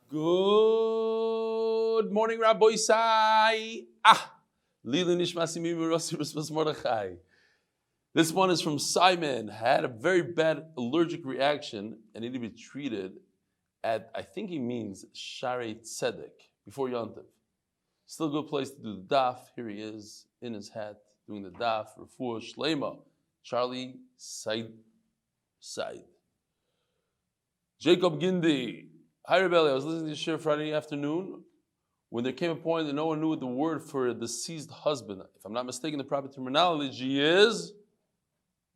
Good morning, Rabbi Isai. This one is from Simon. Had a very bad allergic reaction and needed to be treated at, I think he means Sharei Tzedek, before Yontiv. Still a good place to do the daf. Here he is in his hat doing the daf. Refuah Shlema. Charlie Said. Jacob Gindi. Hi, Rebelli. I was listening to Shir Friday afternoon when there came a point that no one knew the word for a deceased husband. If I'm not mistaken, the proper terminology is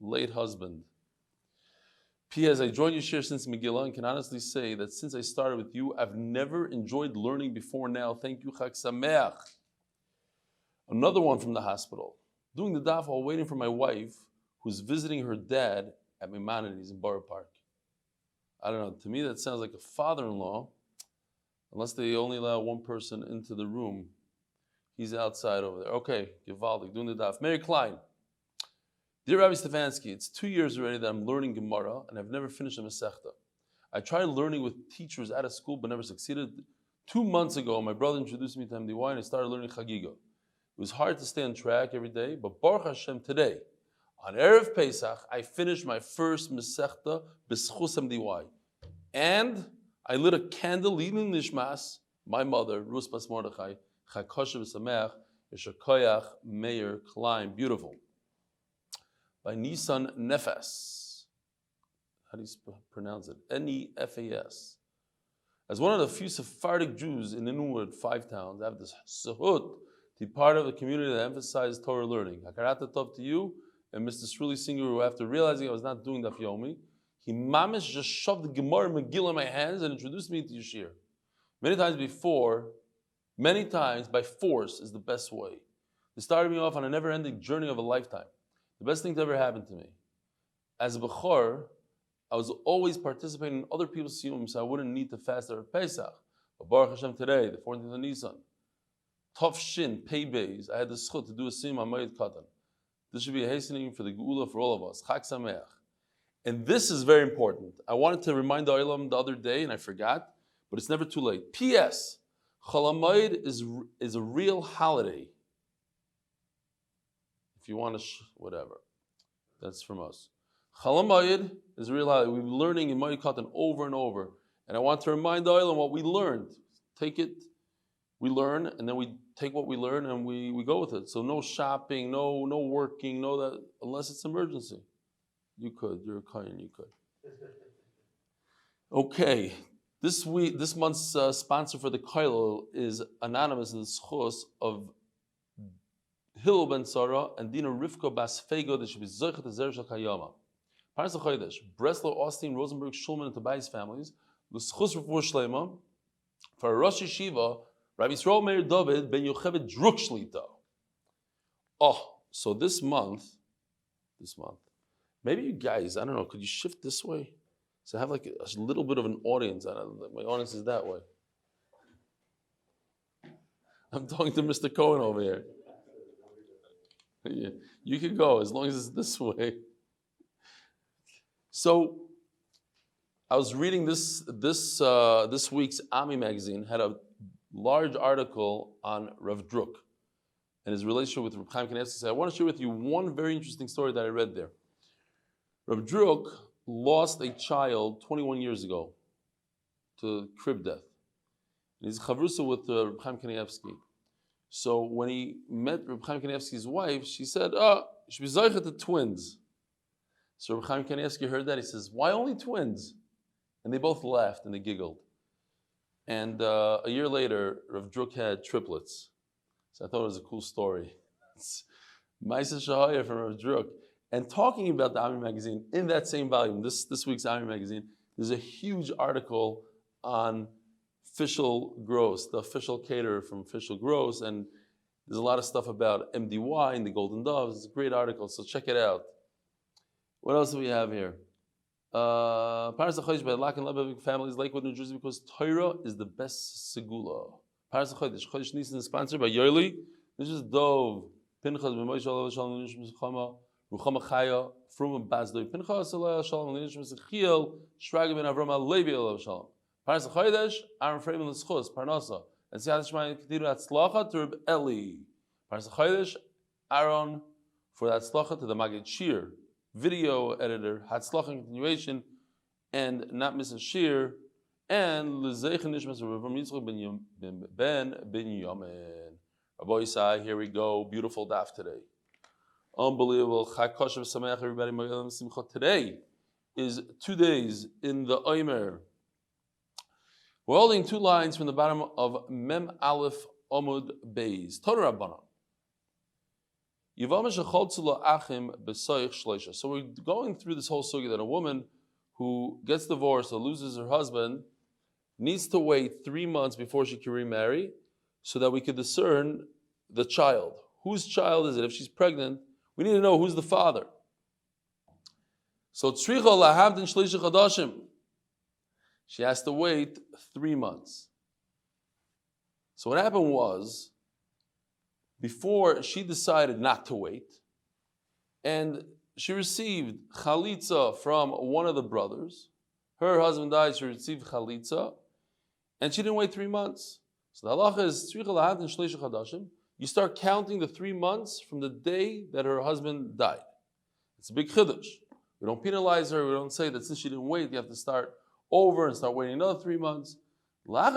late husband. P.S. I joined you Shir since Megillah and can honestly say that since I started with you, I've never enjoyed learning before now. Thank you, Chag Sameach. Another one from the hospital. Doing the daf while waiting for my wife, who's visiting her dad at Maimonides in Borough Park. I don't know, to me that sounds like a father-in-law, unless they only allow one person into the room. He's outside over there. Okay, Givaldik, doing the daf. Meir Klein. Dear Rabbi Stefansky, it's 2 years already that I'm learning Gemara and I've never finished a Masechta. I tried learning with teachers out of school but never succeeded. 2 months ago, my brother introduced me to MDY and I started learning Chagiga. It was hard to stay on track every day, but Baruch Hashem today, on Erev Pesach, I finished my first Masechta B'schus MDY. And I lit a candle leading Nishmas, my mother, Rus Bas Mordechai, Chakosha B'Sameach, Yeshakoyach, Meir Klein. Beautiful. By Nisan Nefes. How do you pronounce it? N-E-F-A-S. As one of the few Sephardic Jews in Inwood, 5 towns, I have this sehut to be part of a community that emphasizes Torah learning. Hakarat Tov to you and Mr. Sruli Singer, who after realizing I was not doing Daf Yomi, he mamish just shoved the Gemara Megillah in my hands and introduced me to Yeshir. Many times by force is the best way. They started me off on a never-ending journey of a lifetime. The best thing to ever happen to me. As a Bechor, I was always participating in other people's siyum, so I wouldn't need to fast at Pesach. But Baruch Hashem today, the 14th of Nisan, Tov Shin, Pei Beis, I had the zechus to do a siyum on Moed Katan. This should be a hastening for the Geula for all of us. Chag Sameach. And this is very important. I wanted to remind the Olam the other day, and I forgot, but it's never too late. P.S. Chol Moed is a real holiday. If you want to, whatever. That's from us. Chol Moed is a real holiday. We've been learning in Moed Katan over and over. And I want to remind the Olam what we learned. Take it, we learn, and then we take what we learn and we go with it. So no shopping, no working, no that, unless it's emergency. You could, you're a Kohen, you could. Okay, this month's sponsor for the Koilel is anonymous in the zechus of Hillel ben Sarah and Dina Rivka Bas Fego, that should be zechus Ezer Shel Kayama. Parnas HaChodesh, Bresler, Austein, Rosenberg, Schulman, and Tobias families, l'zechus Refuah Shlema, for a Rosh Yeshiva, Rabbi Yisroel Meir Dovid ben Yocheved Druck Shlita. Oh, so this month, maybe you guys, I don't know, could you shift this way? So I have like a little bit of an audience. My audience is that way. I'm talking to Mr. Cohen over here. Yeah, you can go as long as it's this way. So I was reading this week's Ami magazine had a large article on Rav Druck and his relationship with Reb Chaim Kanievsky. So I want to share with you one very interesting story that I read there. Rav Druck lost a child 21 years ago to crib death. And he's chavrusa with Reb Chaim Kanievsky. So when he met Reb Chaim Kanievsky's wife, she said, you should be zaychet to twins. So Reb Chaim Kanievsky heard that. He says, why only twins? And they both laughed and they giggled. And a year later, Rav Druck had triplets. So I thought it was a cool story. It's Maisa Shahaya from Rav Druck. And talking about the Ami magazine, in that same volume, this week's Ami magazine, there's a huge article on Fischel Gross, the official caterer from Fischel Gross, and there's a lot of stuff about MDY and the Golden Doves. It's a great article, so check it out. What else do we have here? Parnas HaChodesh by Lock and Lebovic families, Lakewood, New Jersey, because Torah is the best segulah. Parnas HaChodesh, Chodesh Nisan is sponsored by Yoli. This is Dov, Pinchas, Moshe Yakov, Ruchama Chaya, Fruma Bazdoi, Pinchas, Shalom, Nishmas Chiel, Shraga ben Avram Levi, Shalom. Parnas Chodesh, Ahron Fraiman l'zchus, Parnasa. And Siyat Shema Ketiru Hatzlacha to Reb Eli. Parnas Chodesh, Ahron for the Hatzlacha to the Magid Shir, video editor, Hatzlacha continuation, and not miss a Shir, and l'zeichen nishmas Rav Yitzchak ben Yamin. Rabbi Yisai, here we go. Beautiful daf today. Unbelievable. Chag kosher v'sameach, everybody. Today is 2 days in the Omer. We're holding 2 lines from the bottom of Mem Aleph Amud Beis. Torah Rabbanan. Yevamos shecholtzu achim b'soich shleisha. So we're going through this whole sugya that a woman who gets divorced or loses her husband needs to wait 3 months before she can remarry, so that we could discern the child. Whose child is it? If she's pregnant, we need to know who's the father. So tzricha lahavdin shleisha chadashim. She has to wait 3 months. So what happened was, before she decided not to wait, and she received chalitza from one of the brothers. Her husband died, she received chalitza, and she didn't wait 3 months. So the halacha is tzricha lahavdin shleisha chadashim. You start counting the 3 months from the day that her husband died. It's a big chiddush. We don't penalize her. We don't say that since she didn't wait, you have to start over and start waiting another 3 months. So we're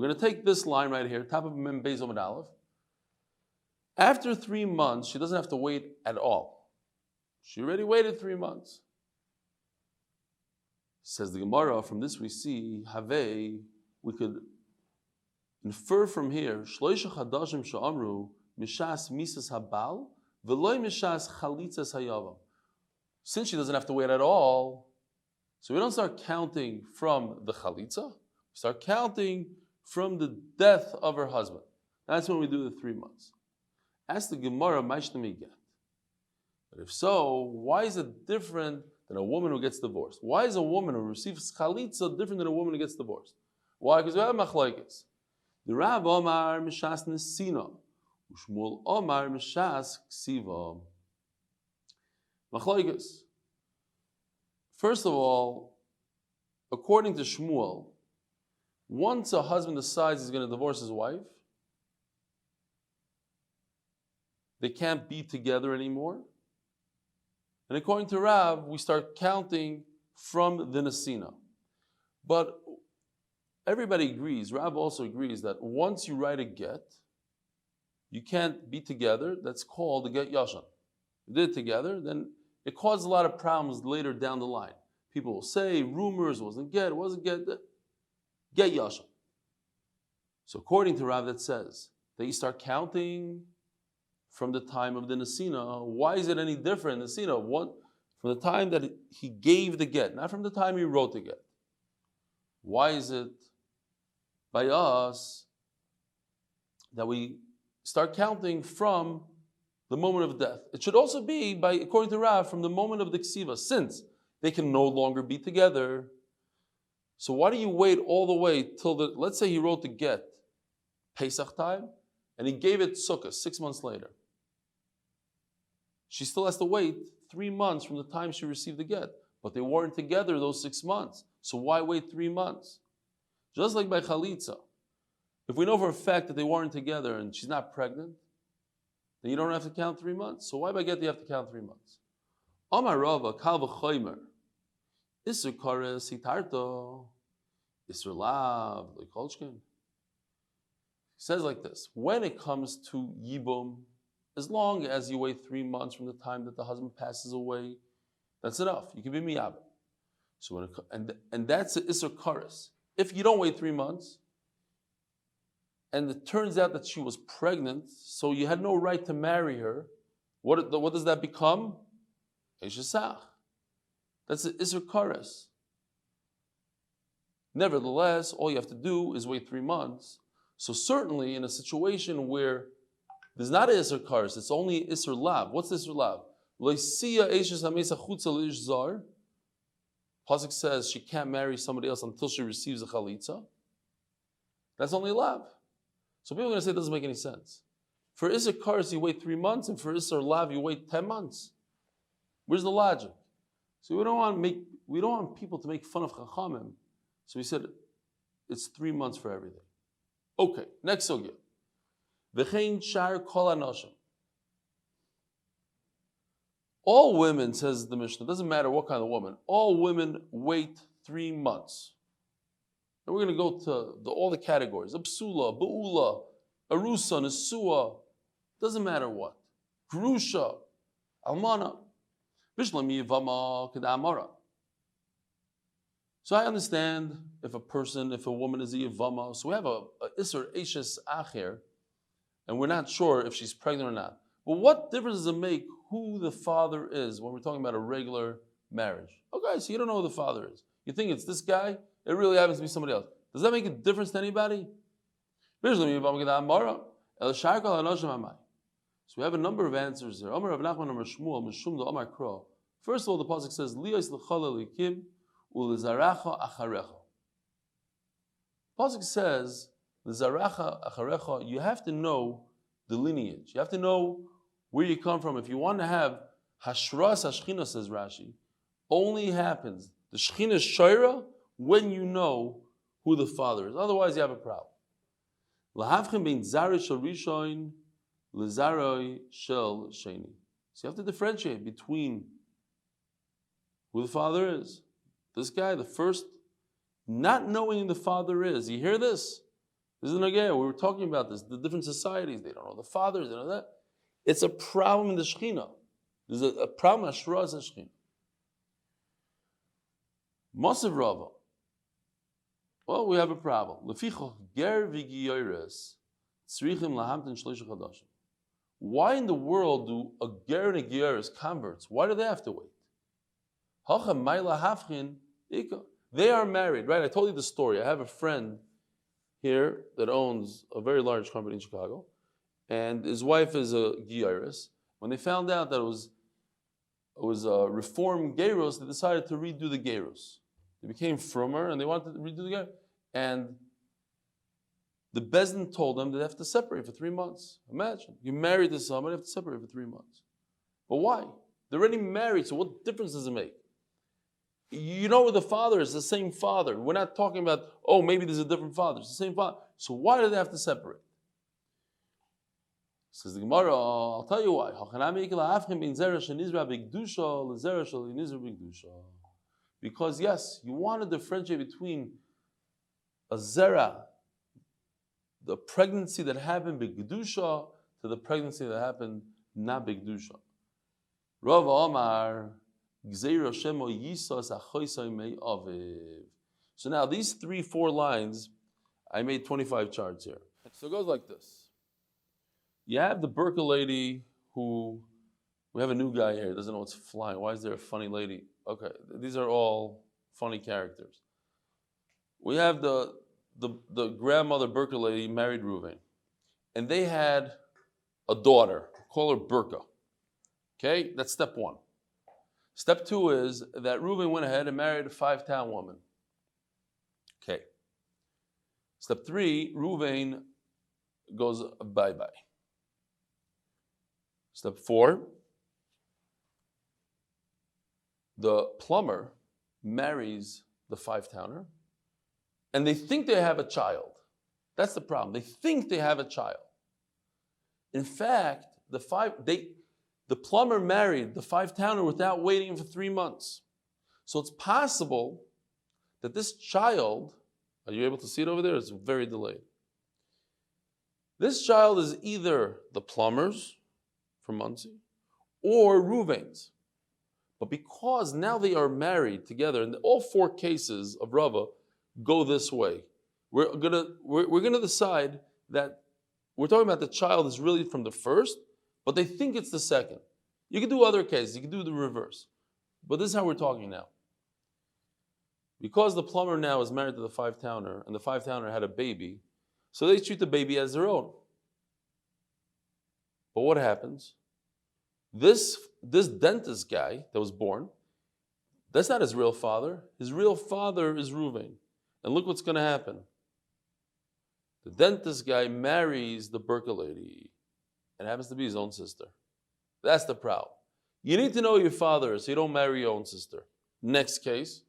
going to take this line right here, top of Mem Beis Amud Aleph. After 3 months, she doesn't have to wait at all. She already waited 3 months. Says the Gemara, from this we see, we could infer from here, Shloisha Chadashim Sha'amru, Mishas Misas Habal, Veloy Mishas Chalitzas Hayavam. Since she doesn't have to wait at all, so we don't start counting from the Chalitza, we start counting from the death of her husband. That's when we do the 3 months. Ask the Gemara, Maishnami get. But if so, why is it different than a woman who gets divorced? Why is a woman who receives chalitza different than a woman who gets divorced? Why? Because we have machlokes. The Rav Omar Mishas Nesina, Ushmul Omar Mishas Ksiva. Machlokes. First of all, according to Shmuel, once a husband decides he's going to divorce his wife, they can't be together anymore. And according to Rav, we start counting from the Nesina. But everybody agrees, Rav also agrees, that once you write a get, you can't be together. That's called a get yashan. You did it together, then it causes a lot of problems later down the line. People will say, rumors, it wasn't get yashan. So according to Rav, that says that you start counting from the time of the Nesina. Why is it any different? Nesina, from the time that he gave the get, not from the time he wrote the get. Why is it by us that we start counting from the moment of death? It should also be, according to Rav, from the moment of the ksiva, since they can no longer be together. So why do you wait all the way till let's say he wrote the get Pesach time, and he gave it Sukkah 6 months later. She still has to wait 3 months from the time she received the get. But they weren't together those 6 months. So why wait 3 months? Just like by Chalitza. If we know for a fact that they weren't together and she's not pregnant, then you don't have to count 3 months. So why by get do you have to count 3 months? Amar Rava, Kal v'choymer, Isser Kares Hitarto, Isser Lav, Lekolchkin. He says like this, when it comes to Yibum, as long as you wait 3 months from the time that the husband passes away, that's enough. You can be miyabim. So and that's the Isser Kares. If you don't wait 3 months, and it turns out that she was pregnant, so you had no right to marry her, what does that become? Eshesach. That's the Isser Kares. Nevertheless, all you have to do is wait 3 months. So certainly in a situation where there's not an Isser Kares, it's only Isser Lav. What's Isser Lav? Pasuk says she can't marry somebody else until she receives a chalitza. That's only Lav. So people are going to say it doesn't make any sense. For Isser Kares you wait 3 months, and for Isser Lav you wait 10 months. Where's the logic? So we don't want people to make fun of Chachamim. So we said it's 3 months for everything. Okay, next sugya. V'chein shar kol hanoshim. All women, says the Mishnah, doesn't matter what kind of woman, all women wait 3 months. And we're going to go to all the categories. Absula, Ba'ula, Arusa, Nesua, doesn't matter what. Grusha, Almana, Bishlam Yevama, Kedamara. So I understand if a woman is a Yevama, so we have a Isser Eishes Acher, and we're not sure if she's pregnant or not. But what difference does it make who the father is when we're talking about a regular marriage? Okay, so you don't know who the father is. You think it's this guy, it really happens to be somebody else. Does that make a difference to anybody? So we have a number of answers there. First of all, the pasuk says, pasuk says, you have to know the lineage. You have to know where you come from. If you want to have hashras hashchina, says Rashi, only happens, the shchina shaira, when you know who the father is. Otherwise, you have a problem. So you have to differentiate between who the father is. This guy, the first, not knowing who the father is. You hear this? This is an again. We were talking about this. The different societies, they don't know the fathers, they don't know that. It's a problem in the Shekhinah. There's a problem Ashraz and Shekhinah. Masav Rava. Well, we have a problem. Why in the world do a ger and a geiris, converts, why do they have to wait? They are married, right? I told you the story. I have a friend here that owns a very large company in Chicago, and his wife is a geiris. When they found out that it was a reform geiros, they decided to redo the geiros. They became frummer and they wanted to redo the geiros. And the Bezdin told them they have to separate for 3 months. Imagine, you married to somebody, you have to separate for 3 months. But why? They're already married, so what difference does it make? You know where the father is, the same father. We're not talking about, oh, maybe there's a different father. It's the same father. So why do they have to separate? Says the Gemara, I'll tell you why. Because yes, you want to differentiate between a zera, the pregnancy that happened b'gedusha, to the pregnancy that happened not b'gedusha. Rav Amar, Gzeira Shemo Yisas Achoisai Mei Aviv. So now these 3-4 lines, I made 25 charts here. So it goes like this. You have the burqa lady who, we have a new guy here, doesn't know what's flying. Why is there a funny lady? Okay, these are all funny characters. We have the grandmother burqa lady married Reuven. And they had a daughter, call her Burqa. Okay, that's step 1. Step 2 is that Reuven went ahead and married a 5-town woman. Okay. Step 3, Reuven goes bye-bye. Step 4, the plumber marries the 5-towner, and they think they have a child. That's the problem. They think they have a child. In fact, the plumber married the 5-towner without waiting for 3 months. So it's possible that this child, are you able to see it over there? It's very delayed. This child is either the plumber's from Muncie or Reuven's. But because now they are married together, and all 4 cases of Rava go this way, we're gonna decide that we're talking about the child is really from the first, but they think it's the second. You can do other cases, you can do the reverse. But this is how we're talking now. Because the plumber now is married to the 5-towner, and the 5-towner had a baby, so they treat the baby as their own. But what happens? This dentist guy that was born, that's not his real father. His real father is Reuven. And look what's going to happen. The dentist guy marries the burqa lady, and happens to be his own sister. That's the problem. You need to know who your father is, so you don't marry your own sister. Next case.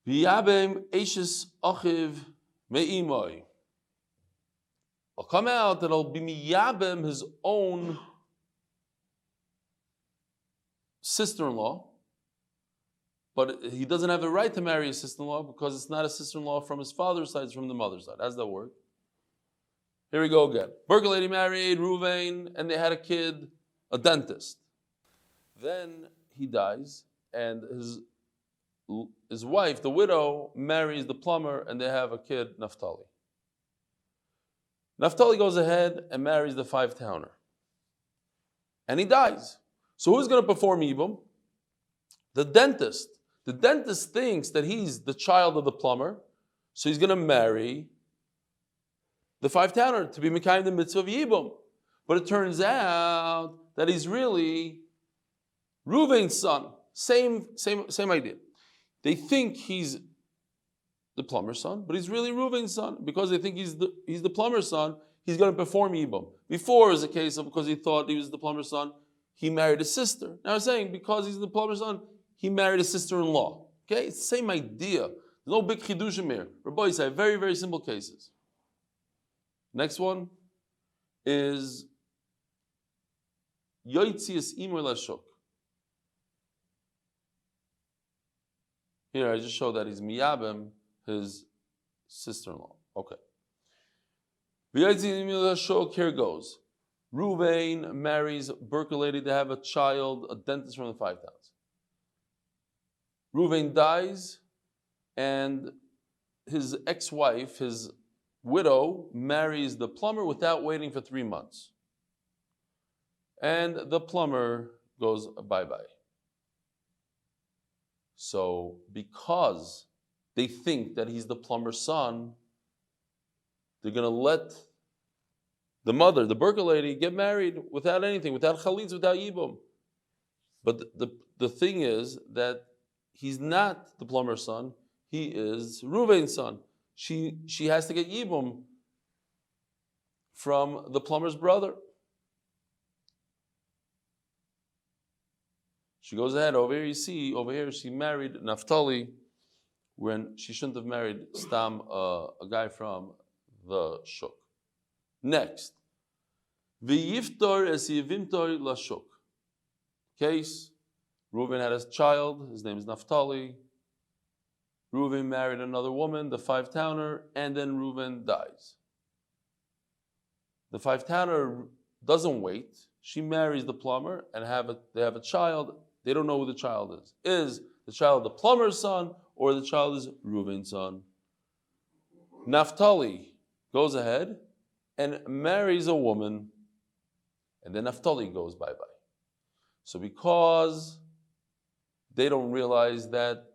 V'yabem eishes achiv me'imoi. It'll come out that it'll be miyabem, his own sister-in-law, but he doesn't have the right to marry his sister-in-law because it's not a sister-in-law from his father's side, it's from the mother's side. How's that work? Here we go again. Berger lady married Ruvain, and they had a kid, a dentist. Then he dies, and his wife, the widow, marries the plumber, and they have a kid, Naphtali. Naphtali goes ahead and marries the 5-towner. And he dies. So who's going to perform Yibum? The dentist. The dentist thinks that he's the child of the plumber, so he's going to marry the 5-towner to be Mekayim the mitzvah of Yibum. But it turns out that he's really Reuven's son. Same idea. They think he's the plumber's son, but he's really Reuven's son. Because they think he's the plumber's son, he's going to perform Yibum. Before it was a case of because he thought he was the plumber's son, he married his sister. Now I'm saying because he's the plumber's son, he married his sister-in-law. Okay? It's the same idea. There's no big chidushim here. Rabbi say very, very simple cases. Next one is Yoitzias Imoy Lashok. Here I just show that he's Miyabem, his sister-in-law. Okay. Yoitzias Imoy Lashok, here goes. Ruvain marries Berker lady to have a child, a dentist from the 5 towns. Ruvain dies, and his ex-wife, his widow, marries the plumber without waiting for 3 months. And the plumber goes bye-bye. So because they think that he's the plumber's son, they're going to let the mother, the Berker lady, get married without anything, without chalitz, without yibum. But the thing is that he's not the plumber's son, he is Reuven's son. She has to get yibum from the plumber's brother. She goes ahead. Over here you see, over here she married Naphtali when she shouldn't have married Stam, a guy from the Shuk. Next. V'yiftor es yivimtor lashuk. Case, Reuven had a child, his name is Naphtali. Reuven married another woman, the 5-towner, and then Reuven dies. The 5-towner doesn't wait. She marries the plumber and they have a child. They don't know who the child is. Is the child the plumber's son or the child is Reuven's son? Naphtali goes ahead and marries a woman, and then Naphtali goes bye-bye. So because they don't realize that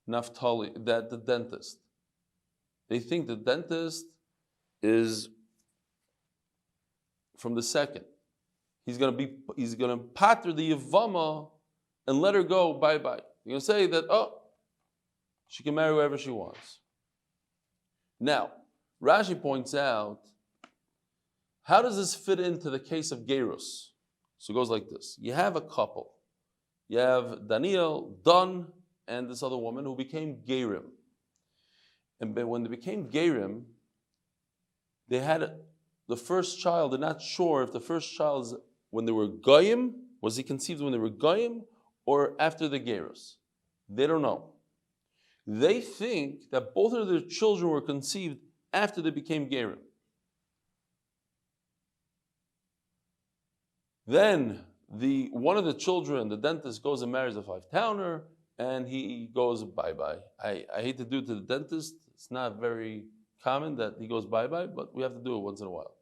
Naphtali, that the dentist, they think the dentist is from the second. He's gonna patter the Yevama and let her go bye-bye. You're gonna say that, she can marry whoever she wants. Now, Rashi points out, how does this fit into the case of Gerus? So it goes like this. You have a couple. You have Daniel, Dan, and this other woman who became Gerim. And when they became Gerim, they had the first child. They're not sure if the first child is when they were Goyim, was he conceived when they were Goyim, or after the Gerus? They don't know. They think that both of their children were conceived after they became Gerim. Then one of the children, the dentist, goes and marries a 5-towner, and he goes bye-bye. I hate to do it to the dentist. It's not very common that he goes bye-bye, but we have to do it once in a while.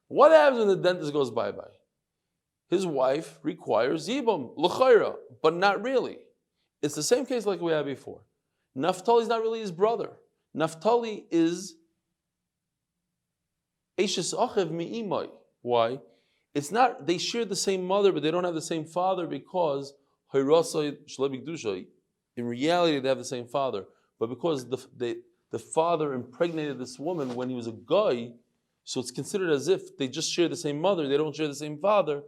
What happens when the dentist goes bye-bye? His wife requires yibum, l'chayra, but not really. It's the same case like we had before. Naphtali is not really his brother. Naphtali is Eishes Achev mi'imai. Why? It's not, they share the same mother, but they don't have the same father because in reality they have the same father. But because the father impregnated this woman when he was a guy, So it's considered as if they just share the same mother, they don't share the same father,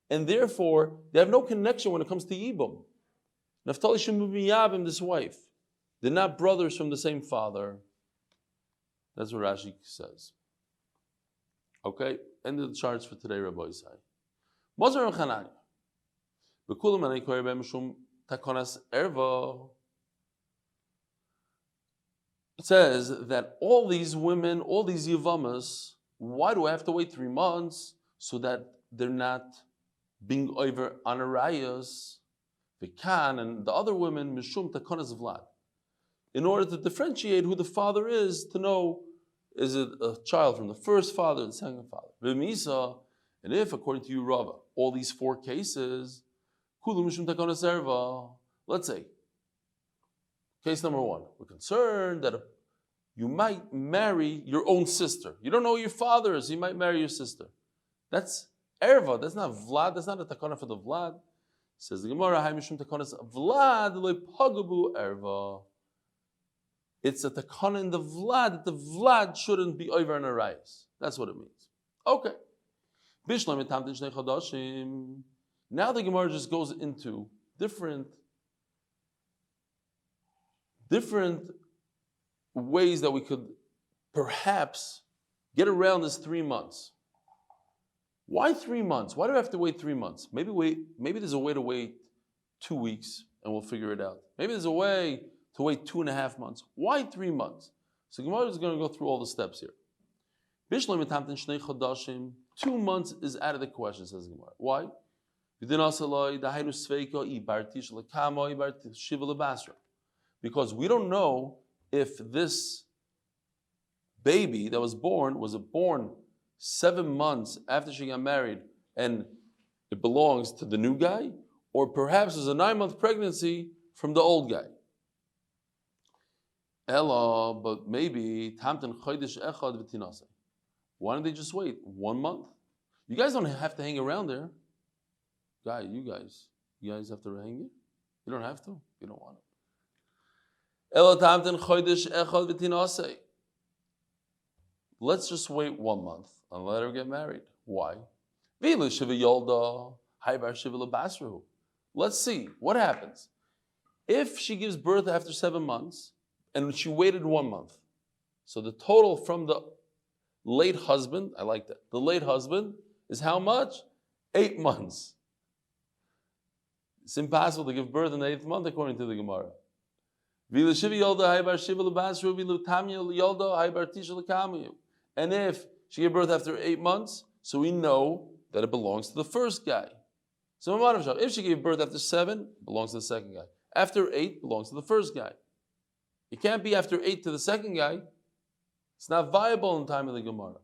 and therefore they have no connection when it comes to Yibum. Naphtali shouldn't be Yabim, this wife. They're not brothers from the same father. That's what Rashi says. Okay, end of the charts for today, Rabbi Isai. Mozar Chananya. Bekulam anei koyer b'hem mishum takonas erva. It says that all these women, all these Yevamos, why do I have to wait 3 months so that they're not being over on arayos, Vikan, and the other women, mishum takonas vlad, in order to differentiate who the father is, to know, is it a child from the first father or the second father? V'misa, and if, according to you, Rava, all these 4 cases, kulu mishum takonas erva, let's say, case number 1, we're concerned that you might marry your own sister. You don't know who your father is, you might marry your sister. That's erva, that's not vlad, that's not a takana for the vlad. Says the Gemara, hay mishum takonas vlad lo pagabu erva. It's a takana in the vlad, that the vlad shouldn't be over an arayis. That's what it means. Okay. Bishlam etamtin shnei chodashim. Now the Gemara just goes into different ways that we could perhaps get around this 3 months. Why 3 months? Why do we have to wait 3 months? Maybe there's a way to wait 2 weeks and we'll figure it out. Maybe there's a way to wait 2.5 months. Why 3 months? So Gemara is going to go through all the steps here. 2 months is out of the question, says Gemara. Why? Because we don't know if this baby that was born 7 months after she got married and it belongs to the new guy, or perhaps it's a 9-month pregnancy from the old guy. Ella, but maybe tamten chodesh echad v'tinasei. Why don't they just wait 1 month? You guys don't have to hang around there. You guys have to hang it? You don't have to. You don't want it. Let's just wait 1 month and let her get married. Why? Let's see what happens. If she gives birth after 7 months and she waited 1 month, so the total from the late husband, I like that, the late husband is how much? 8 months. It's impossible to give birth in the 8th month according to the Gemara. And if she gave birth after 8 months, so we know that it belongs to the first guy. So if she gave birth after 7, it belongs to the second guy. After 8, it belongs to the first guy. It can't be after 8 to the second guy. It's not viable in the time of the Gemara.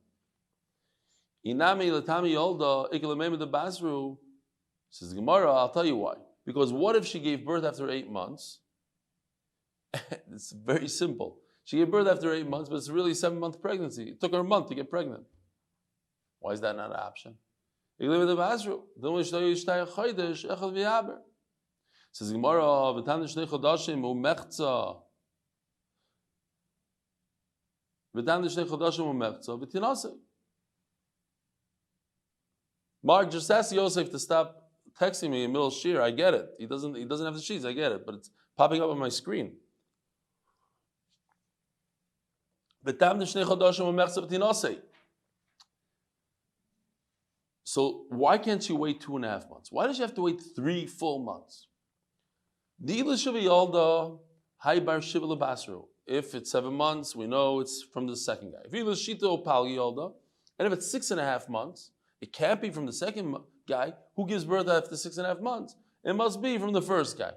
Says the Gemara, I'll tell you why. Because what if she gave birth after 8 months? It's very simple. She gave birth after 8 months, but it's really a 7-month pregnancy. It took her a month to get pregnant. Why is that not an option? Says Gemara, Mark just asked Yosef to stop texting me in the middle of shir. I get it. He doesn't have the sheets. I get it, but it's popping up on my screen. So why can't she wait 2.5 months? Why does she have to wait 3 full months? If it's 7 months, we know it's from the second guy. And if it's 6.5 months, it can't be from the second guy who gives birth after 6.5 months. It must be from the first guy.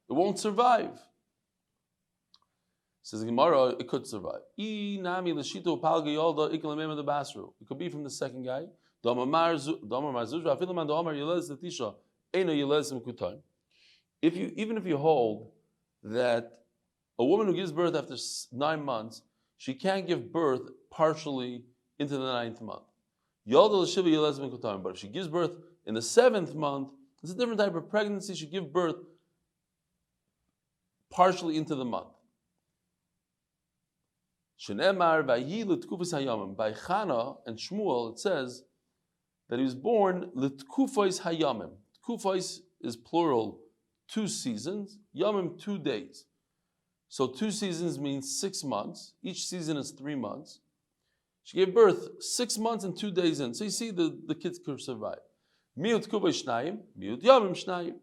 It won't survive. Says Gemara, it could survive. It could be from the second guy. Even if you hold that a woman who gives birth after 9 months, she can't give birth partially into the 9th month. But if she gives birth in the 7th month, it's a different type of pregnancy. She gives birth partially into the month. Shenemar vayi l'tkufos hayamim. By Chana and Shmuel, it says that he was born l'tkufos hayamim. Tkufos is plural, 2 seasons. Yamim, 2 days. So 2 seasons means 6 months. Each season is 3 months. She gave birth 6 months and 2 days in. So you see the kids could survive. Miut kufos shnayim, miut yamim shnayim.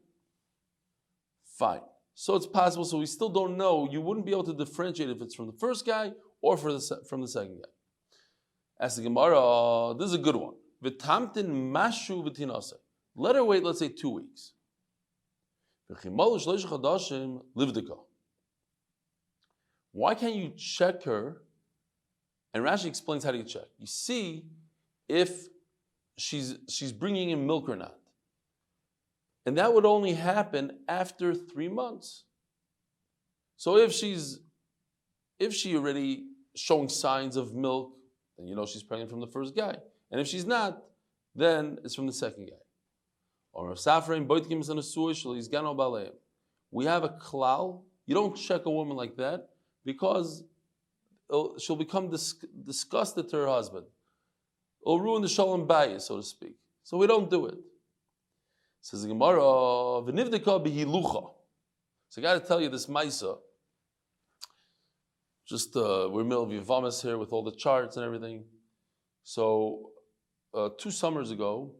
Fine. So it's possible. So we still don't know. You wouldn't be able to differentiate if it's from the first guy or from the second guy. As the Gemara, this is a good one. V'tamtin mashu v'tinase. Let her wait, let's say 2 weeks. Why can't you check her? And Rashi explains how do you check. You see if she's bringing in milk or not. And that would only happen after 3 months. So if she already showing signs of milk, then you know she's pregnant from the first guy. And if she's not, then it's from the second guy. Or we have a klal. You don't check a woman like that because she'll become disgusted to her husband. It'll ruin the shalom bayis, so to speak. So we don't do it. Says the Gemara, v'nivdeka b'hilucha. So I got to tell you this Maisa. Just we're in the middle of Yevamos here with all the charts and everything. So 2 summers ago,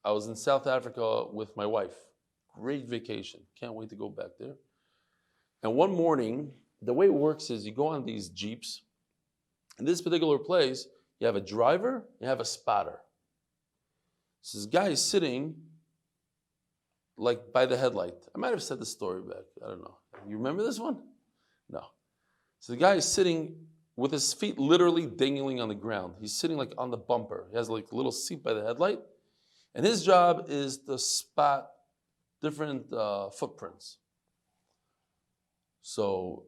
I was in South Africa with my wife. Great vacation. Can't wait to go back there. And one morning, the way it works is you go on these jeeps. In this particular place, you have a driver, you have a spotter. So this guy is sitting like by the headlight. I might have said the story back. I don't know. You remember this one? No. So the guy is sitting with his feet literally dangling on the ground. He's sitting like on the bumper. He has like a little seat by the headlight. And his job is to spot different footprints. So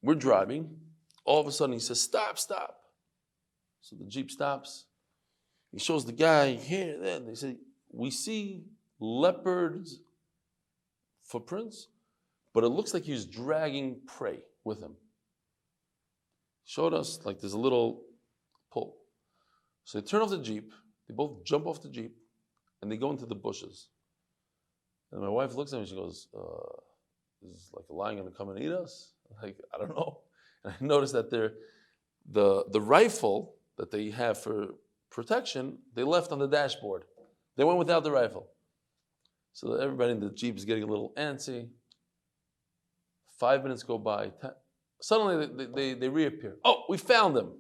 we're driving. All of a sudden he says, stop, stop. So the Jeep stops. He shows the guy here, there. They say, we see leopard's footprints, but it looks like he's dragging prey with him. Showed us like there's a little pull. So they turn off the Jeep. They both jump off the Jeep and they go into the bushes. And my wife looks at me and she goes, is like a lion going to come and eat us? Like, I don't know. And I noticed that the rifle that they have for protection, they left on the dashboard. They went without the rifle. So everybody in the Jeep is getting a little antsy. 5 minutes go by. Suddenly they reappear. Oh, we found them.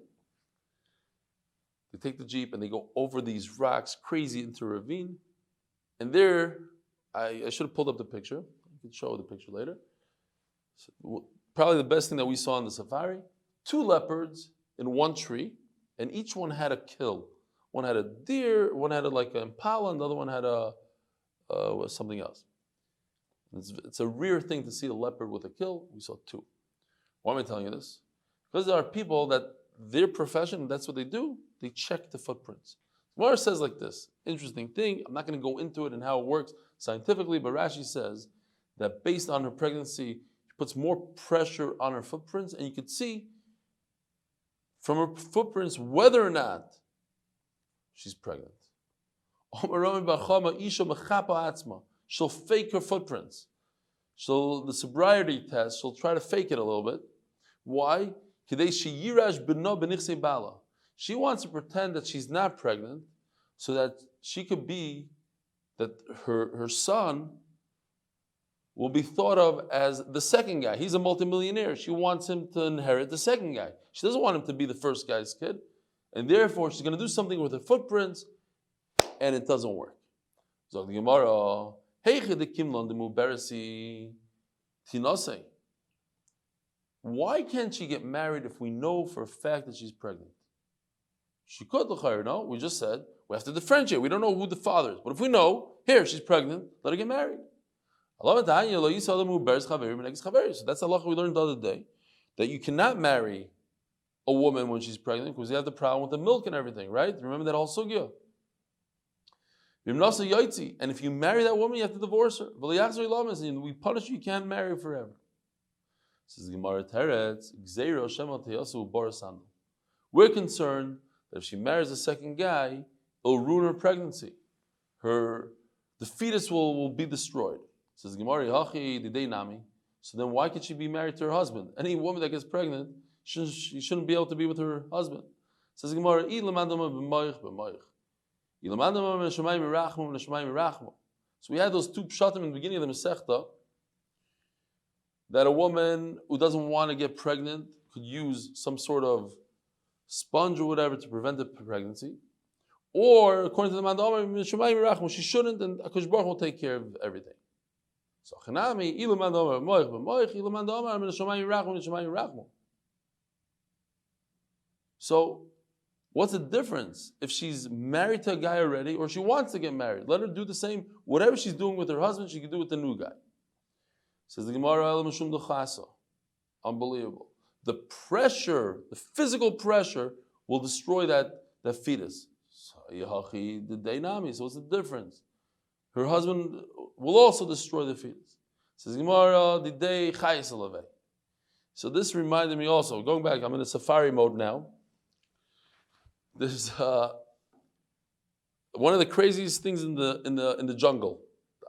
They take the Jeep and they go over these rocks, crazy into a ravine. And there, I should have pulled up the picture. I can show the picture later. So, probably the best thing that we saw in the safari. 2 leopards in one tree, and each one had a kill. One had a deer, one had like an impala, and the other one had something else. It's a rare thing to see a leopard with a kill. We saw 2. Why am I telling you this? Because there are people that their profession, that's what they do. They check the footprints. Meir says like this, interesting thing. I'm not going to go into it and how it works scientifically, but Rashi says that based on her pregnancy, she puts more pressure on her footprints, and you could see from her footprints whether or not she's pregnant. She'll fake her footprints. The sobriety test, she'll try to fake it a little bit. Why? She wants to pretend that she's not pregnant so that she could be, that her son will be thought of as the second guy. He's a multimillionaire. She wants him to inherit the second guy. She doesn't want him to be the first guy's kid. And therefore, she's going to do something with her footprints, and it doesn't work. So the Gemara, why can't she get married if we know for a fact that she's pregnant? She could, no? We just said we have to differentiate. We don't know who the father is. But if we know, here, she's pregnant, let her get married. So that's the halacha we learned the other day, that you cannot marry a woman when she's pregnant because you have the problem with the milk and everything, right? Remember that whole sugya. And if you marry that woman, you have to divorce her. And we punish you, you can't marry forever. Says Gemara Teretz, Gzeira Shemel Teyasu Borasandu. We're concerned that if she marries a second guy, it'll ruin her pregnancy. The fetus will be destroyed. Says Gemara Hachi Didei Nami. So then why could she be married to her husband? Any woman that gets pregnant, she shouldn't be able to be with her husband. Says Gemara, so we had those two pshatim in the beginning of the Masechta, that a woman who doesn't want to get pregnant could use some sort of sponge or whatever to prevent the pregnancy. Or, according to the Mandamar, she shouldn't, and Akash Baruch will take care of everything. So, so, what's the difference if she's married to a guy already or she wants to get married? Let her do the same. Whatever she's doing with her husband, she can do with the new guy. Says the Gemara, unbelievable. The pressure, the physical pressure, will destroy that fetus. So what's the difference? Her husband will also destroy the fetus. Says Gemara, so this reminded me also, going back, I'm in a safari mode now. There's one of the craziest things in the jungle.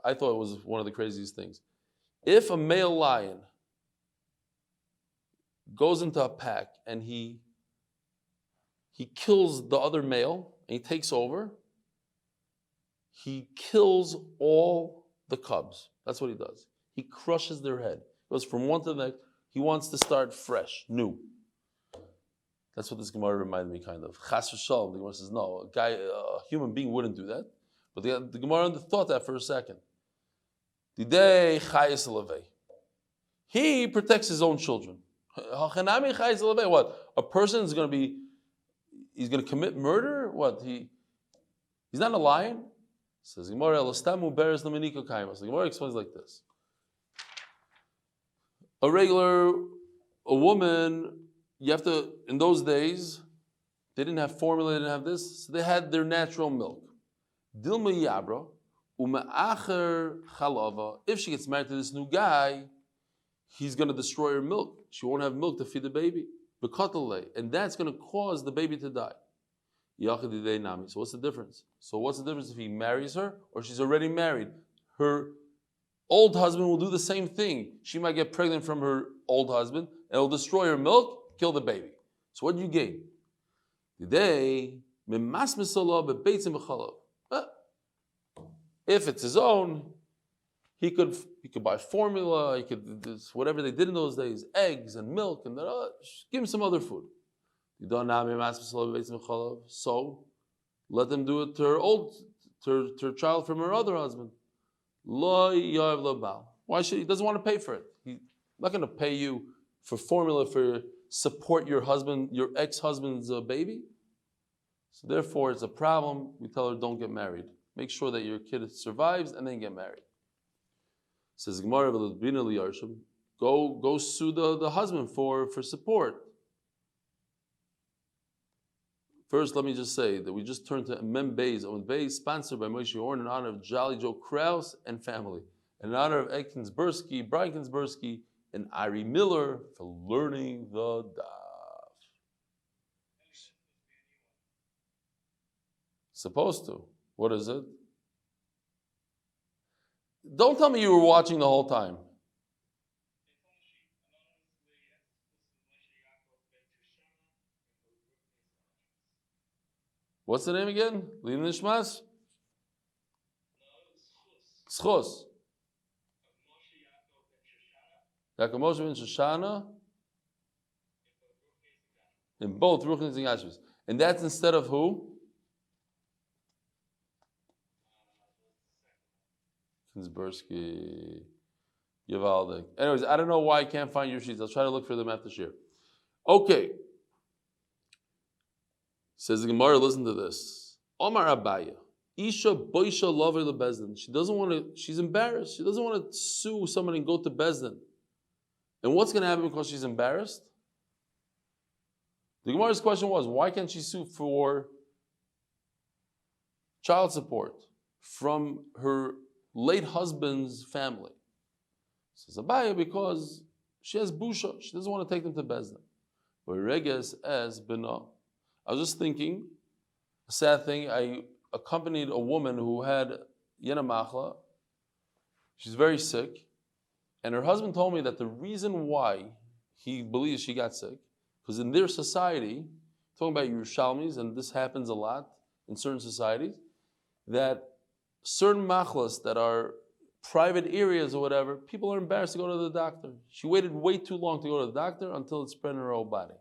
I thought it was one of the craziest things. If a male lion goes into a pack and he kills the other male and he takes over, he kills all the cubs. That's what he does. He crushes their head. Goes from one to the next. He wants to start fresh, new. That's what this Gemara reminded me kind of. Chas v'shalom. The Gemara says, no, a human being wouldn't do that. But the Gemara thought that for a second. He protects his own children. What? A person is going to be, he's going to commit murder? What? He's not a lion? Says Gemara, the Gemara explains like this. A woman, you have to, in those days, they didn't have formula, they didn't have this, so they had their natural milk. Dilma yabra, uma'acher chalava. If she gets married to this new guy, he's going to destroy her milk. She won't have milk to feed the baby. And that's going to cause the baby to die. So what's the difference? So what's the difference if he marries her or she's already married? Her old husband will do the same thing. She might get pregnant from her old husband and it'll destroy her milk, kill the baby. So what do you gain? Today, if it's his own, he could buy formula, he could do whatever they did in those days, eggs and milk, and give him some other food. So let them do it to her child from her other husband. Why should he? Doesn't want to pay for it. He's not going to pay you for formula for support your husband, your ex-husband's baby. So therefore, it's a problem. We tell her, don't get married. Make sure that your kid survives and then get married. Says Gemara, go sue the husband for support. First, let me just say that we just turned to Amud Beis, sponsored by Moshe Yakov in honor of Jolly Joe Kraus and family, and in honor of Ed Kinsbursky, Brian Kinsbursky, and Ari Miller for learning the Daf. Supposed to. What is it? Don't tell me you were watching the whole time. What's the name again? Lina Nishmas? Zechus. Moshe ben Shoshana. In both Ruchnis and Yashivas. And that's instead of who? Kinsbursky, Yevaldik. Anyways, I don't know why I can't find your sheets. I'll try to look for them after shir. Okay. Says the Gemara, listen to this. Omar Abaya. Isha boisha lover the bezdin. She doesn't want to, she's embarrassed. She doesn't want to sue someone and go to bezdin. And what's going to happen because she's embarrassed? The Gemara's question was, why can't she sue for child support from her late husband's family? Says Abaya, because she has busha. She doesn't want to take them to Bezdin. But reges as bina. I was just thinking, a sad thing, I accompanied a woman who had yena machla. She's very sick. And her husband told me that the reason why he believes she got sick, because in their society, talking about Yerushalmis, and this happens a lot in certain societies, that certain machlas that are private areas or whatever, people are embarrassed to go to the doctor. She waited way too long to go to the doctor until it spread in her whole body.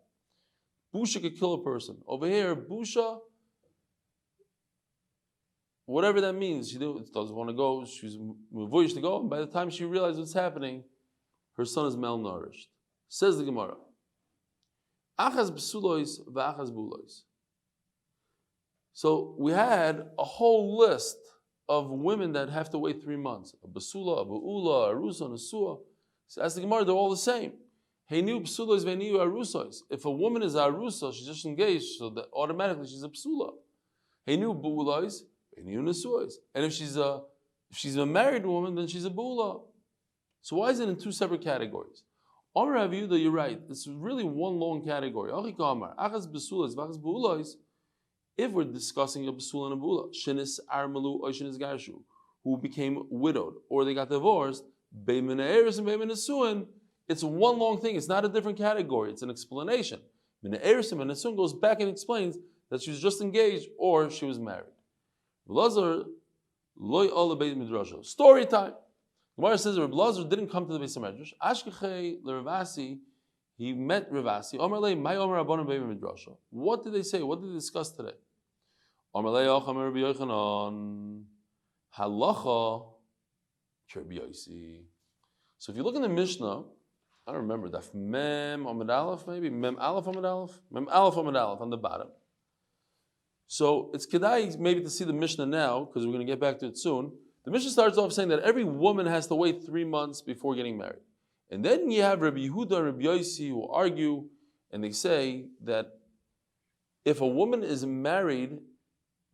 Busha could kill a person. Over here, busha, whatever that means, she doesn't want to go, she's voyish to go, and by the time she realizes what's happening, her son is malnourished. Says the Gemara, Achaz b'sulois v'achaz bulois. So we had a whole list of women that have to wait 3 months. A basula, a ba'ula, a arusa, and a sua. So as the Gemara, they're all the same. Heinu b'sulois v'heinu arusois. If a woman is a arusa, she's just engaged, so that automatically she's a psula. Heinu ba'ulois, v'heinu nesuois. And if she's a married woman, then she's a ba'ula. So why is it in two separate categories? Amar Aviuda, you're right. It's really one long category. If we're discussing a basula and a bula, shenis armalu or shenis garshu, who became widowed or they got divorced, beimin eris and beimin nesuin, it's one long thing. It's not a different category. It's an explanation. Min eris and nesuin goes back and explains that she was just engaged or she was married. Story time. Gemara says that Bresler didn't come to the Beis Medrash. Ashkechei l'Ravasi, he met Ravasi. Omer lei, my Omer Rabbanon Beis Midrash. What did they say? What did they discuss today? Omer lei, Ocham Rabbi Yochanan, halacha Rabbi Yosi. So if you look in the Mishnah, I don't remember, Daf Mem Amud Aleph, maybe Mem Aleph Amud Aleph, Mem Aleph Amud Aleph on the bottom. So it's kedai maybe to see the Mishnah now because we're going to get back to it soon. The Mishnah starts off saying that every woman has to wait 3 months before getting married. And then you have Rabbi Yehuda and Rabbi Yosi who argue, and they say that if a woman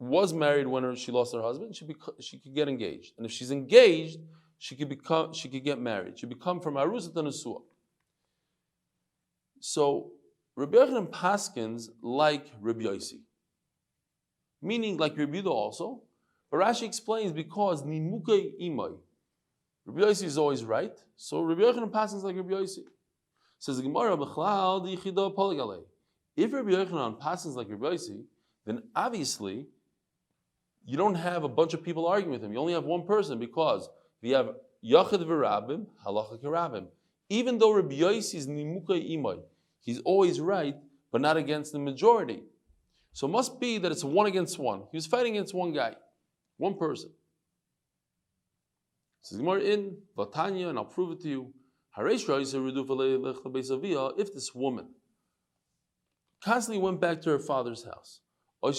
was married when she lost her husband, she could get engaged. And if she's engaged, she could get married. She become from Arusa to Nesua. So Rabbi Yochanan paskins like Rabbi Yosi, meaning like Rabbi Yehuda also. But Rashi explains because Nimukei Imai. Rabbi Yosi is always right, so Rabbi Yochanan passes like Rabbi Yosi. Says the Gemara, B'chlal dichido poligale. If Rabbi Yochanan passes like Rabbi Yosi, then obviously you don't have a bunch of people arguing with him. You only have one person because we have Yocheved v'Rabim, halacha k'Rabim. Even though Rabbi Yosi is Nimukei Imai, he's always right, but not against the majority. So it must be that it's 1 against 1. He was fighting against one guy. One person. Says Gemara in Vatanya, and I'll prove it to you. If this woman constantly went back to her father's house, the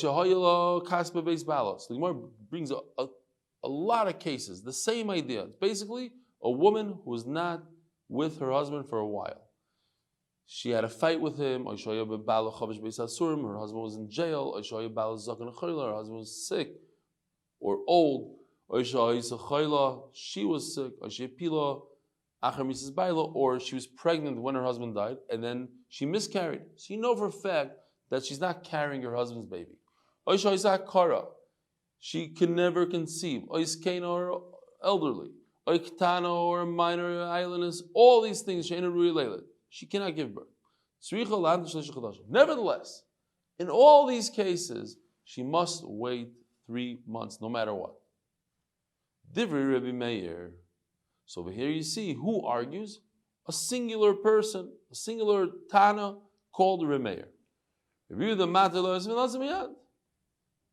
Gemara brings a lot of cases, the same idea. It's basically a woman who was not with her husband for a while. She had a fight with him. Her husband was in jail. Her husband was sick or old, she was sick, or she was pregnant when her husband died, and then she miscarried. So you know for a fact that she's not carrying her husband's baby. She can never conceive. Or elderly. Or minor islandess. All these things, she cannot give birth. Nevertheless, in all these cases, she must wait 3 months, no matter what. Divri Rabbi Meir. So over here you see who argues? A singular person, a singular Tana called Rabbi Meir. Rabbi Yehuda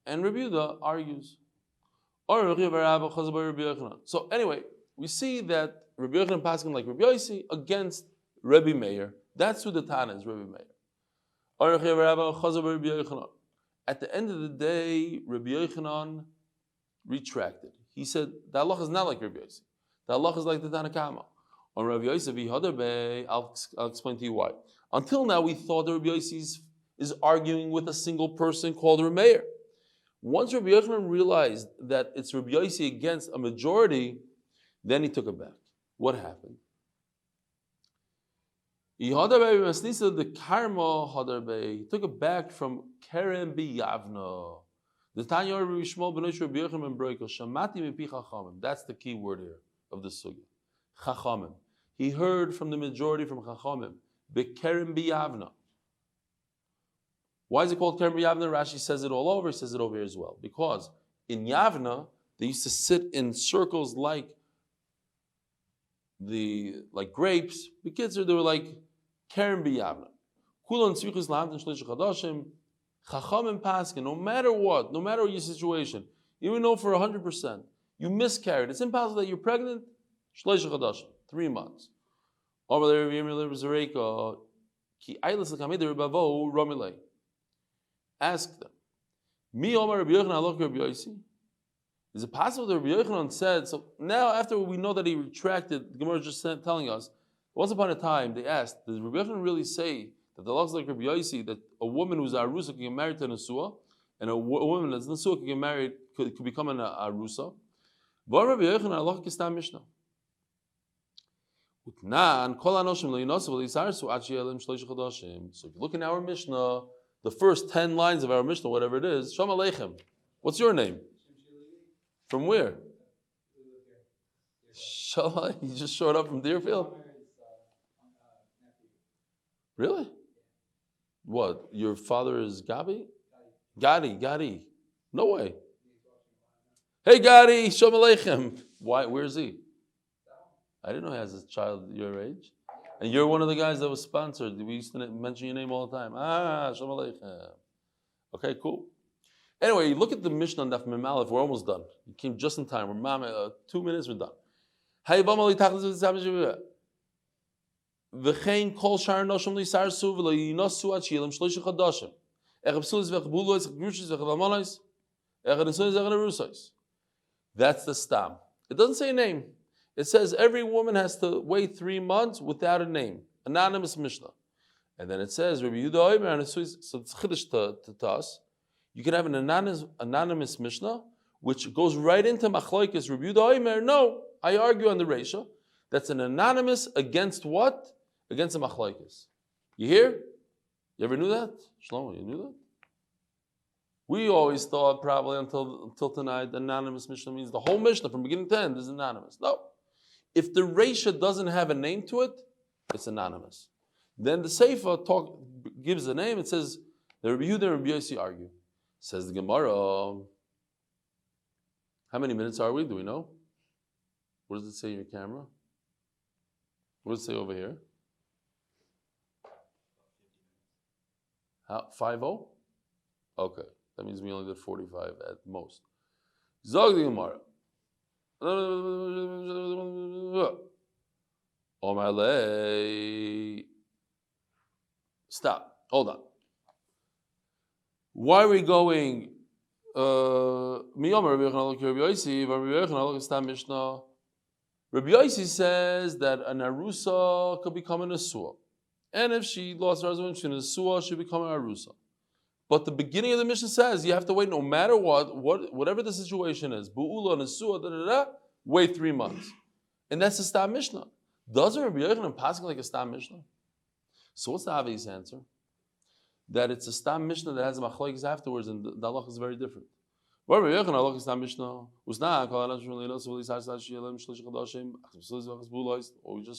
and Rabbi Yehuda argues. So anyway, we see that Rabbi Yochanan passing like Rabbi Yosi against Rabbi Meir. That's who the Tana is, Rabbi Meir. At the end of the day, Rabbi Yochanan retracted. He said, the halacha is not like Rabbi Yosi. The halacha is like the Tana Kama. On Rabbi Yosi, I'll explain to you why. Until now, we thought that Rabbi Yosi is arguing with a single person called Rabbi Meir. Once Rabbi Yochanan realized that it's Rabbi Yosi against a majority, then he took it back. What happened? The karma he took it back from Kerem biyavna. The Tanya Rabbi Shmuel b'nei Rabbi Yochanan ben Broiko shamati mipi chachamim. That's the key word here of the sugya. Chachamim. He heard from the majority from chachamim. Bekerem biyavna. Why is it called Kerem biyavna? Rashi says it all over. He says it over here as well. Because in Yavna they used to sit in circles like grapes. The kids they were like Kerem biyavna. Kulan zechus lamdan shlish chadashim. Chachamim paskin, no matter what, no matter your situation, even though for 100%, you miscarried, it's impossible that you're pregnant, 3 months. Ask them. Is it possible that Rabbi Yochanan said, so now after we know that he retracted, the Gemara is just telling us, once upon a time they asked, did Rabbi Yochanan really say that the law is like Rabbi Yossi, that a woman who's a arusa can get married to a nesua, and a woman that's nesua can get married, could become an arusa? Rabbi Yochanan Allah kistam Mishnah. So if you look in our Mishnah, the first 10 lines of our Mishnah, whatever it is, Shalom Aleichem. What's your name? From where? Shalom. You just showed up from Deerfield? Really? What? Your father is Gabi? Gadi. No way. Hey Gadi, Shalom Aleichem. Why? Where's he? I didn't know he has a child your age. And you're one of the guys that was sponsored. We used to mention your name all the time. Shalom Aleichem. Okay, cool. Anyway, look at the Mishnah on Daf Yomi. We're almost done. You came just in time. We're 2 minutes, we're done. V'chein kol shar noshim lisarsu v'lo yinosu ad shilim shloisha chadashim. Echad psulis v'echad bulois, echad grushis, echad amonis, echad nesunis, echad arusais. That's the stam. It doesn't say a name. It says every woman has to wait 3 months without a name. Anonymous Mishnah. And then it says, Rabbi Yehuda Omer, so it's chiddush to us. You can have an anonymous Mishnah, which goes right into Machloikis. Rabbi Yehuda Omer, no, I argue on the Reisha. That's an anonymous against what? Against a Machloikis. You hear? You ever knew that? Shlomo, you knew that? We always thought probably until tonight, anonymous Mishnah means the whole Mishnah from beginning to end is anonymous. No. If the Reisha doesn't have a name to it, it's anonymous. Then the Seifa gives a name. It says, the Rabbi Yehuda and Rabbi Yossi argue. Says the Gemara, how many minutes are we? Do we know? What does it say in your camera? What does it say over here? 50? Okay. That means we only did 45 at most. Zog the Gemara. Stop. Hold on. Why are we going? Rabbi Yossi says that an arusa could become an asua. And if she lost her husband, she's an asua, she'll become an arusa. But the beginning of the Mishnah says you have to wait no matter whatever the situation is. Bu'ula and asua, wait 3 months. And that's a stam Mishnah. Doesn't Rabbi Yochanan pass like a stam Mishnah? So what's the obvious answer? That it's a stam Mishnah that has a machlokes afterwards, and the halach is very different. What we just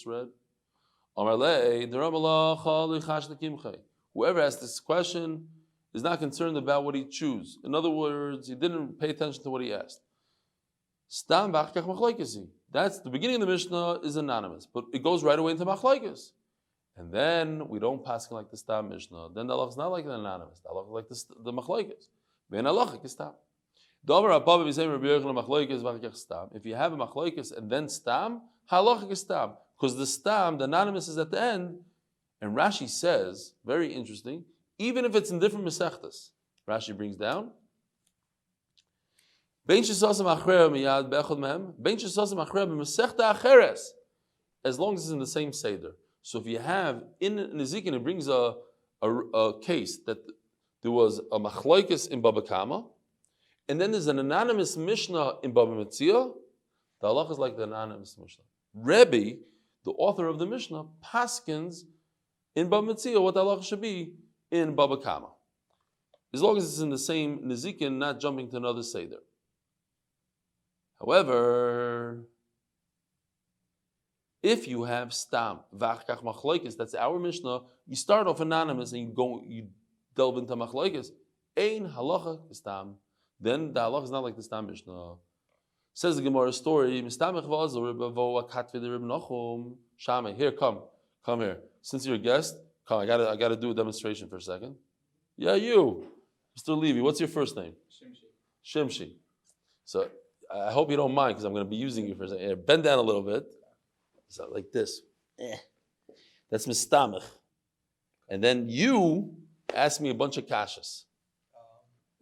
read. Whoever asked this question is not concerned about what he chose. In other words, he didn't pay attention to what he asked. That's the beginning of the Mishnah is anonymous, but it goes right away into machlokes. And then we don't pass like the stam Mishnah. Then the halach is not like the anonymous. The halach is like the machlokes. Ben halach is stam. If you have a machlokes and then stam, halach is stam. Because the stam, the anonymous is at the end, and Rashi says, very interesting, even if it's in different mesechtas, Rashi brings down, as long as it's in the same seder. So if you have in Nezikin, it brings a case that there was a machlokes in Baba Kama, and then there's an anonymous Mishnah in Baba Metzia. The halach is like the anonymous Mishnah. Rebbe, the author of the Mishnah, paskins in Baba Metzia, what the halacha should be in Baba Kama. As long as it's in the same Nizikin, not jumping to another Seder. However, if you have Stam, Vachkach Machlokes, that's our Mishnah, you start off anonymous and you delve into Machlokes, Ein halacha Stam, then the halacha is not like the Stam Mishnah. Says the Gemara story, here, come here. Since you're a guest, come, I gotta do a demonstration for a second. Yeah, you. Mr. Levy, what's your first name? Shimshi. So I hope you don't mind because I'm going to be using you for a second. Bend down a little bit. So like this. That's mistamech. And then you ask me a bunch of kashas.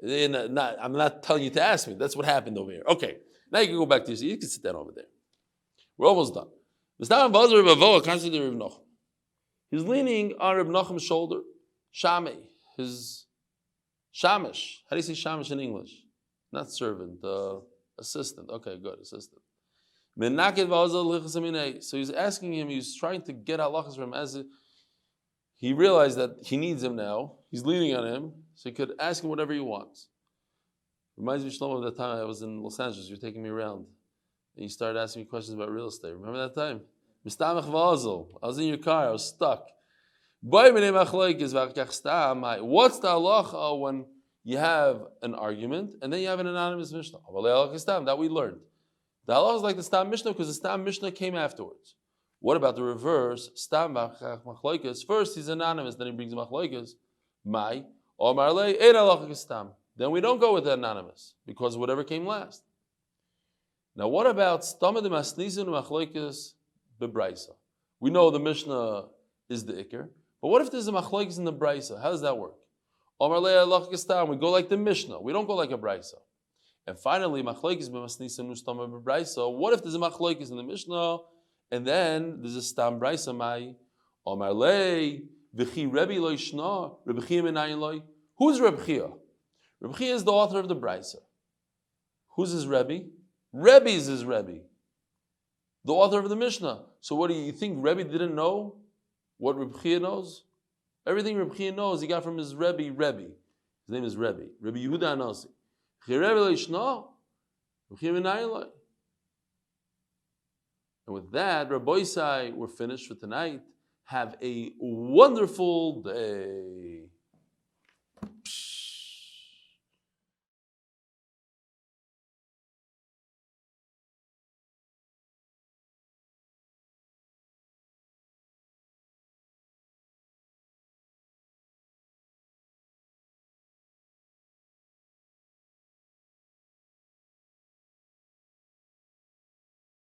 I'm not telling you to ask me. That's what happened over here. Okay. Now you can go back to your seat. You can sit down over there. We're almost done. He's leaning on Reb Nachum's shoulder. Shamei. His Shamish. How do you say Shamish in English? Not servant, assistant. Okay, good, assistant. So he's asking him, he's trying to get halachas from him he realized that he needs him now. He's leaning on him, so he could ask him whatever he wants. Reminds me, Shlema, of that time I was in Los Angeles, you were taking me around. And you started asking me questions about real estate. Remember that time? I was in your car, I was stuck. What's the halacha when you have an argument and then you have an anonymous Mishnah? That we learned. The halacha is like the Stam Mishnah because the Stam Mishnah came afterwards. What about the reverse? Stam machlokes. First he's anonymous, then he brings machlokes. Then we don't go with the anonymous because whatever came last. Now what about Stam de Masnisin machlokes bebraisa? We know the Mishnah is the Iker. But what if there's a machlokes in the Brisa? How does that work? We go like the Mishnah. We don't go like a Brisa. And finally, machlokes b'masnisim nustama b'Brisa. What if there's a machlokes in the Mishnah and then there's a stam Brisa? Mai Amar lei v'chi Rebbe lo yishna Rebbe Chia menayin lo. Who's Rebbe Chia? Rebbe Chia is the author of the Brisa. Who's his Rebbe? Rebbe is his Rebbe, the author of the Mishnah. So what do you think? Rebbe didn't know what Rebbe Chia knows? Everything Rebbe Chia knows, he got from his Rebbe. His name is Rebbe Yehuda Anasi. And with that, Rabbi Isai, we're finished for tonight. Have a wonderful day.